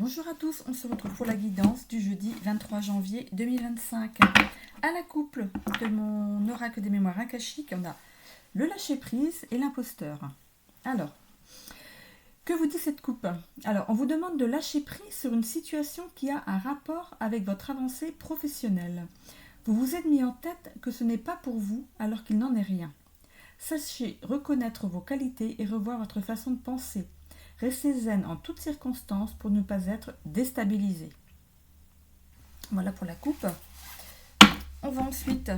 Bonjour à tous, on se retrouve pour la guidance du jeudi 23 janvier 2025. À la couple de mon oracle des mémoires akashiques, on a le lâcher-prise et l'imposteur. Alors, que vous dit cette coupe? Alors, on vous demande de lâcher prise sur une situation qui a un rapport avec votre avancée professionnelle. Vous vous êtes mis en tête que ce n'est pas pour vous alors qu'il n'en est rien. Sachez reconnaître vos qualités et revoir votre façon de penser. Restez zen en toutes circonstances pour ne pas être déstabilisé. Voilà pour la coupe. On va ensuite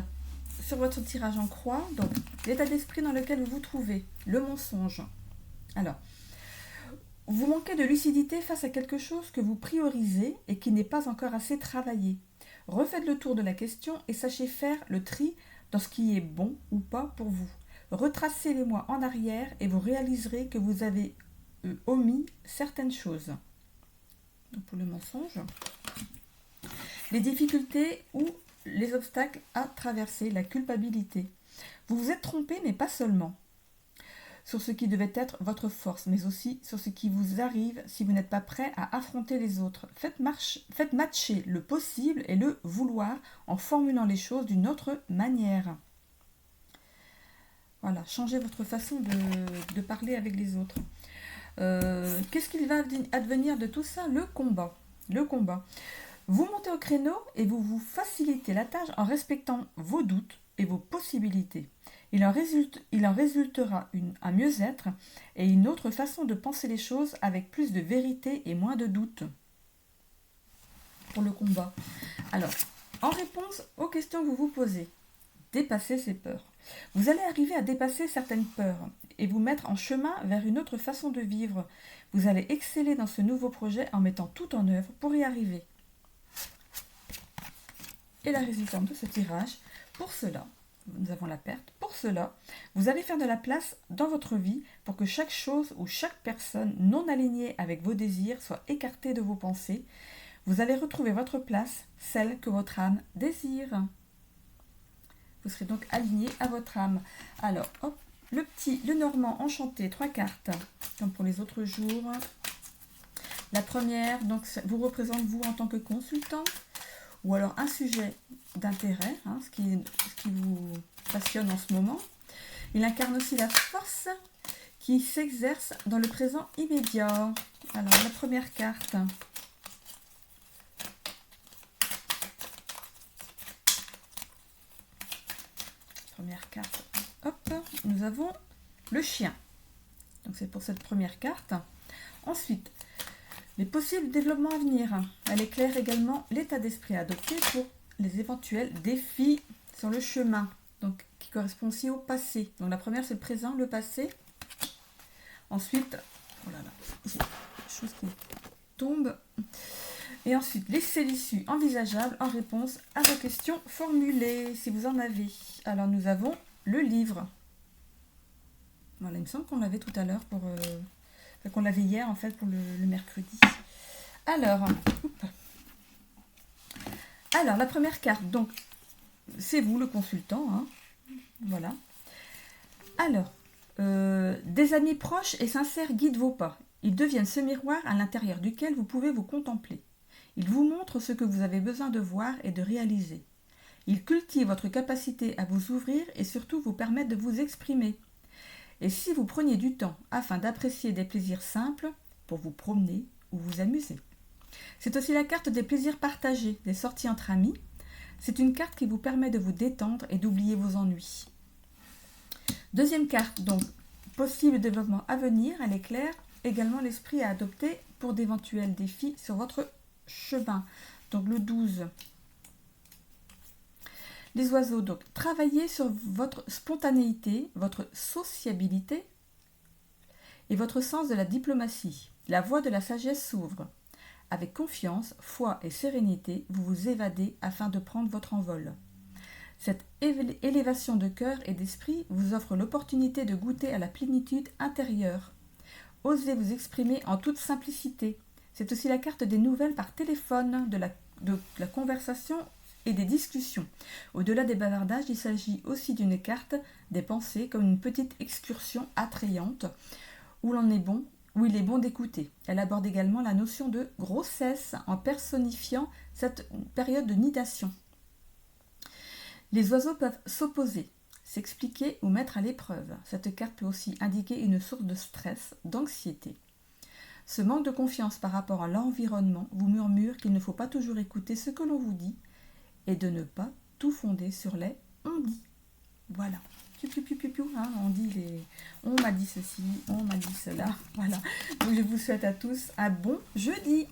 sur votre tirage en croix. Donc, l'état d'esprit dans lequel vous vous trouvez, le mensonge. Alors, vous manquez de lucidité face à quelque chose que vous priorisez et qui n'est pas encore assez travaillé. Refaites le tour de la question et sachez faire le tri dans ce qui est bon ou pas pour vous. Retracez les mois en arrière et vous réaliserez que vous avez omis certaines choses. Donc pour le mensonge, les difficultés ou les obstacles à traverser, la culpabilité. Vous vous êtes trompé, mais pas seulement sur ce qui devait être votre force, mais aussi sur ce qui vous arrive si vous n'êtes pas prêt à affronter les autres. Faites matcher le possible et le vouloir en formulant les choses d'une autre manière. Voilà, changez votre façon de parler avec les autres. Qu'est-ce qu'il va advenir de tout ça? Le combat. Le combat. Vous montez au créneau et vous vous facilitez la tâche en respectant vos doutes et vos possibilités. Il en résultera un mieux-être et une autre façon de penser les choses avec plus de vérité et moins de doute. Pour le combat. Alors, en réponse aux questions que vous vous posez, dépassez ces peurs. Vous allez arriver à dépasser certaines peurs et vous mettre en chemin vers une autre façon de vivre. Vous allez exceller dans ce nouveau projet en mettant tout en œuvre pour y arriver. Et la résultante de ce tirage, pour cela, nous avons la perte. Pour cela, vous allez faire de la place dans votre vie pour que chaque chose ou chaque personne non alignée avec vos désirs soit écartée de vos pensées. Vous allez retrouver votre place, celle que votre âme désire. Vous serez donc aligné à votre âme. Alors, hop, le normand enchanté, 3 cartes, comme pour les autres jours. La première, donc, vous représente vous en tant que consultant, ou alors un sujet d'intérêt, ce qui vous passionne en ce moment. Il incarne aussi la force qui s'exerce dans le présent immédiat. Alors, la première carte. Première carte. Hop, nous avons le chien. Donc c'est pour cette première carte. Ensuite, les possibles développements à venir. Elle éclaire également l'état d'esprit à adopter pour les éventuels défis sur le chemin. Donc qui correspond aussi au passé. Donc la première c'est le présent, le passé. Ensuite, oh là là, j'ai des choses qui tombent. Et ensuite, laissez l'issue envisageable en réponse à vos questions formulées, si vous en avez. Alors, nous avons le livre. Voilà, il me semble qu'on l'avait tout à l'heure qu'on l'avait hier, en fait, pour le mercredi. Alors, la première carte, donc, c'est vous, le consultant. Voilà. Alors, des amis proches et sincères guident vos pas. Ils deviennent ce miroir à l'intérieur duquel vous pouvez vous contempler. Ils vous montrent ce que vous avez besoin de voir et de réaliser. Ils cultivent votre capacité à vous ouvrir et surtout vous permettent de vous exprimer. Et si vous preniez du temps afin d'apprécier des plaisirs simples pour vous promener ou vous amuser. C'est aussi la carte des plaisirs partagés, des sorties entre amis. C'est une carte qui vous permet de vous détendre et d'oublier vos ennuis. Deuxième carte, donc, possible développement à venir, elle éclaire également l'esprit à adopter pour d'éventuels défis sur votre chemin. Donc le 12. Les oiseaux, donc travaillez sur votre spontanéité, votre sociabilité et votre sens de la diplomatie. La voie de la sagesse s'ouvre. Avec confiance, foi et sérénité, vous vous évadez afin de prendre votre envol. Cette élévation de cœur et d'esprit vous offre l'opportunité de goûter à la plénitude intérieure. Osez vous exprimer en toute simplicité. C'est aussi la carte des nouvelles par téléphone, de la conversation et des discussions. Au-delà des bavardages, il s'agit aussi d'une carte des pensées comme une petite excursion attrayante où l'on est bon où il est bon d'écouter. Elle aborde également la notion de grossesse en personnifiant cette période de nidation. Les oiseaux peuvent s'opposer, s'expliquer ou mettre à l'épreuve. Cette carte peut aussi indiquer une source de stress, d'anxiété. Ce manque de confiance par rapport à l'environnement vous murmure qu'il ne faut pas toujours écouter ce que l'on vous dit et de ne pas tout fonder sur les on dit. Voilà. Hein, on m'a dit ceci, on m'a dit cela. Voilà. Donc je vous souhaite à tous un bon jeudi.